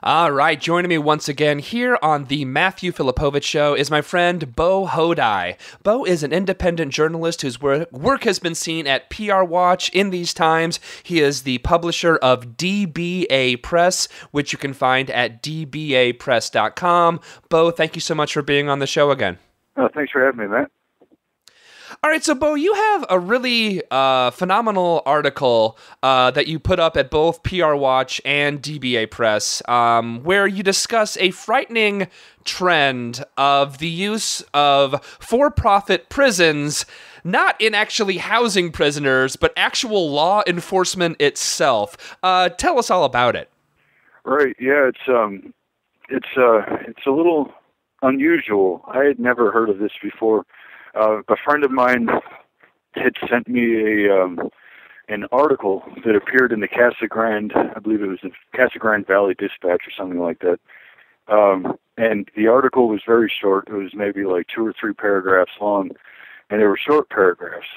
All right, joining me once again here on the Matthew Filipowicz Show is my friend Beau Hodai. Beau is an independent journalist whose work has been seen at PR Watch in these times. He is the publisher of DBA Press, which you can find at dbapress.com. Beau, thank you so much for being on the show again. Thanks for having me, Matt. All right, so Beau, you have a really phenomenal article that you put up at both PR Watch and DBA Press, where you discuss a frightening trend of the use of for-profit prisons, not in actually housing prisoners, but actual law enforcement itself. Tell us all about it. Right. Yeah, it's a little unusual. I had never heard of this before. A friend of mine had sent me an article that appeared in the Casa Grande, I believe it was the Casa Grande Valley Dispatch or something like that. And the article was very short. It was maybe like 2 or 3 paragraphs long, and they were short paragraphs.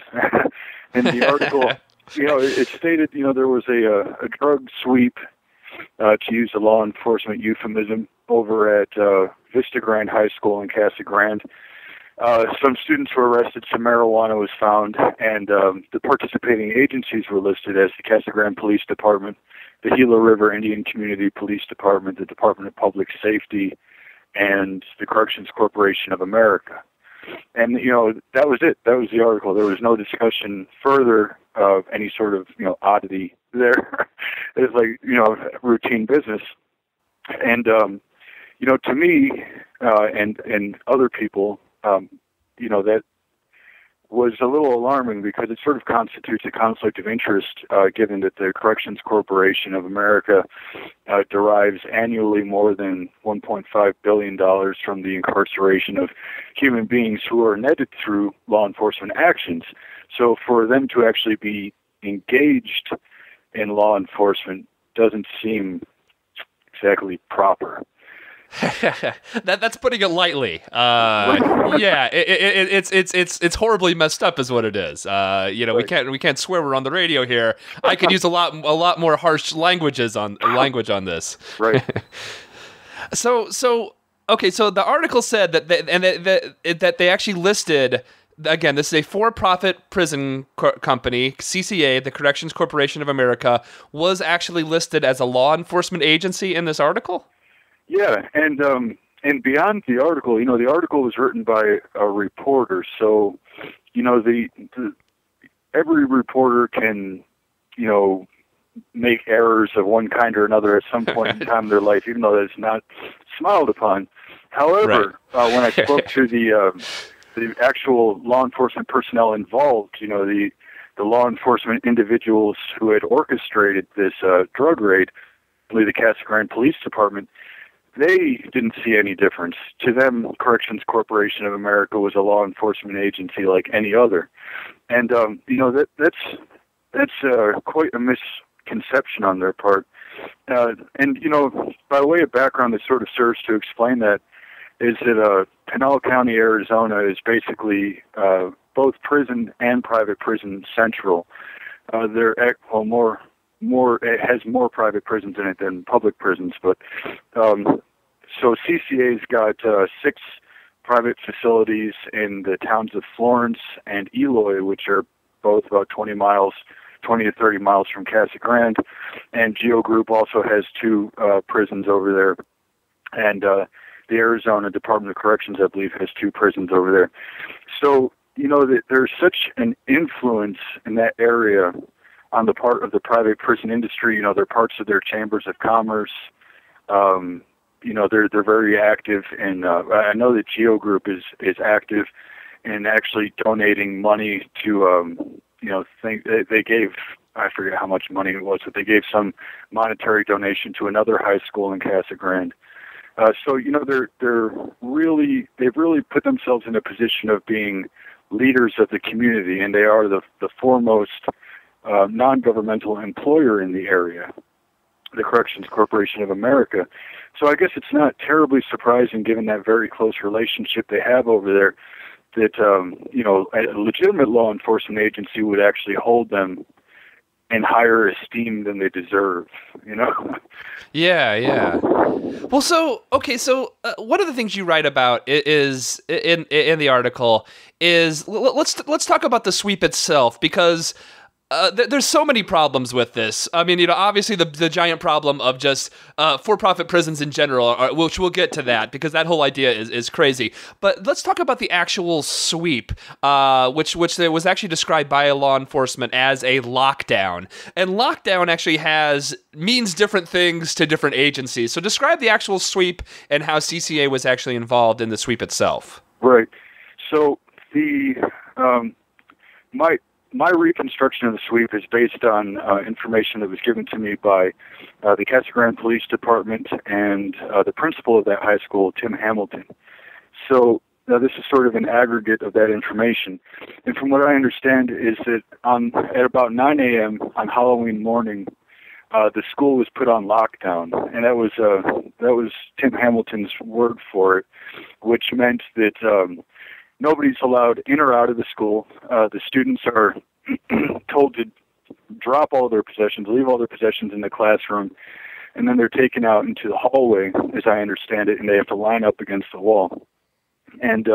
And the article, it stated, there was a drug sweep, to use a law enforcement euphemism, over at Vista Grande High School in Casa Grande. Some students were arrested, some marijuana was found, and the participating agencies were listed as the Casa Grande Police Department, the Gila River Indian Community Police Department, the Department of Public Safety, and the Corrections Corporation of America. And, that was it. That was the article. There was no discussion further of any sort of, oddity there. It was like, routine business. And, to me and other people, that was a little alarming because it sort of constitutes a conflict of interest, given that the Corrections Corporation of America derives annually more than $1.5 billion from the incarceration of human beings who are netted through law enforcement actions. So for them to actually be engaged in law enforcement doesn't seem exactly proper. That's putting it lightly. Yeah, it's horribly messed up, is what it is. Right. we can't swear we're on the radio here. I could use a lot more harsh language on this. Right. So okay. So the article said that they actually listed. Again, this is a for-profit prison company. CCA, the Corrections Corporation of America, was actually listed as a law enforcement agency in this article. Yeah, and beyond the article, the article was written by a reporter, so every reporter can, make errors of one kind or another at some point in time in their life, even though that's not smiled upon. However, right. When I spoke to the actual law enforcement personnel involved, the law enforcement individuals who had orchestrated this drug raid, the Casa Grande Police Department, they didn't see any difference. To them, Corrections Corporation of America was a law enforcement agency like any other. And, that's quite a misconception on their part. And, by way of background, this sort of serves to explain that, is that Pinal County, Arizona is basically both prison and private prison central. It has more private prisons in it than public prisons, but so CCA's got 6 private facilities in the towns of Florence and Eloy, which are both about 20 to 30 miles from Casa Grande, and Geo Group also has 2 prisons over there, and the Arizona Department of Corrections, I believe, has 2 prisons over there. So, there's such an influence in that area on the part of the private prison industry. They're parts of their chambers of commerce. They're very active, and I know that Geo Group is active in actually donating money to, they gave, I forget how much money it was, but they gave some monetary donation to another high school in Casa Grande. So they've really put themselves in a position of being leaders of the community, and they are the foremost non-governmental employer in the area, the Corrections Corporation of America. So I guess it's not terribly surprising, given that very close relationship they have over there, that a legitimate law enforcement agency would actually hold them in higher esteem than they deserve. Yeah. Well, one of the things you write about is in the article is let's talk about the sweep itself, because there's so many problems with this. I mean, obviously the giant problem of just for-profit prisons in general, which we'll get to that, because that whole idea is crazy. But let's talk about the actual sweep, which was actually described by law enforcement as a lockdown. And lockdown actually means different things to different agencies. So describe the actual sweep and how CCA was actually involved in the sweep itself. Right. So my reconstruction of the sweep is based on information that was given to me by the Casa Grande Police Department and the principal of that high school, Tim Hamilton. So this is sort of an aggregate of that information. And from what I understand is that at about 9 a.m. on Halloween morning, the school was put on lockdown, and that was Tim Hamilton's word for it, which meant that nobody's allowed in or out of the school. The students are told to drop all their possessions, leave all their possessions in the classroom, and then they're taken out into the hallway, as I understand it, and they have to line up against the wall. And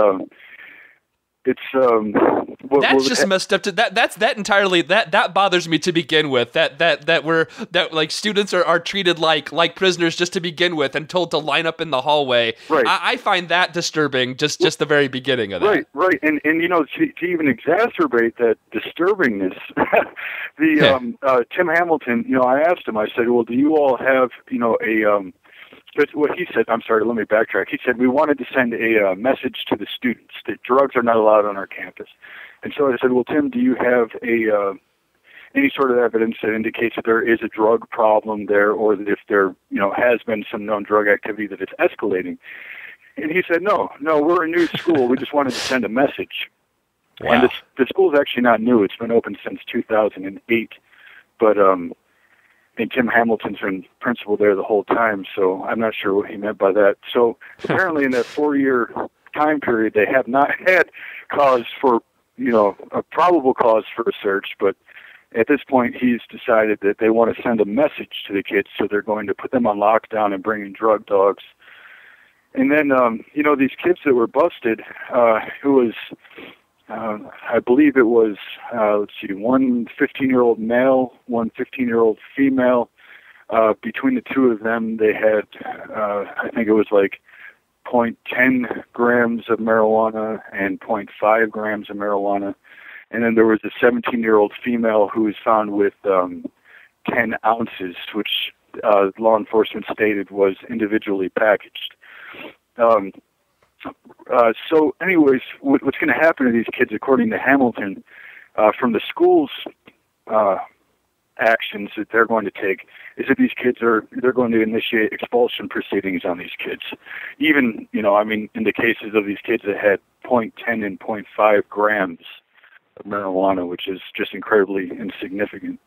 it's that's just messed up. That bothers me to begin with. That like students are treated like prisoners just to begin with, and told to line up in the hallway. Right. I find that disturbing. Just the very beginning of that. Right. And to even exacerbate that disturbingness, Tim Hamilton. I asked him. I said, "Well, do you all have But what he said, I'm sorry, let me backtrack. He said, we wanted to send a message to the students that drugs are not allowed on our campus. And so I said, well, Tim, do you have any sort of evidence that indicates that there is a drug problem there, or that if there, has been some known drug activity, that it's escalating? And he said, no, we're a new school. We just wanted to send a message. Wow. And the school's actually not new. It's been open since 2008. But, and Tim Hamilton's been principal there the whole time, so I'm not sure what he meant by that. So apparently in that 4-year time period, they have not had cause for, a probable cause for a search, but at this point he's decided that they want to send a message to the kids, so they're going to put them on lockdown and bring in drug dogs. And then, these kids that were busted, who was... I believe it was, one 15-year-old male, one 15-year-old female. Between the two of them, they had, I think it was like 0.10 grams of marijuana and 0.5 grams of marijuana. And then there was a 17-year-old female who was found with 10 ounces, which law enforcement stated was individually packaged. So anyways, what's going to happen to these kids, according to Hamilton, from the school's actions that they're going to take, is that they're going to initiate expulsion proceedings on these kids. Even, in the cases of these kids that had 0.10 and 0.5 grams of marijuana, which is just incredibly insignificant.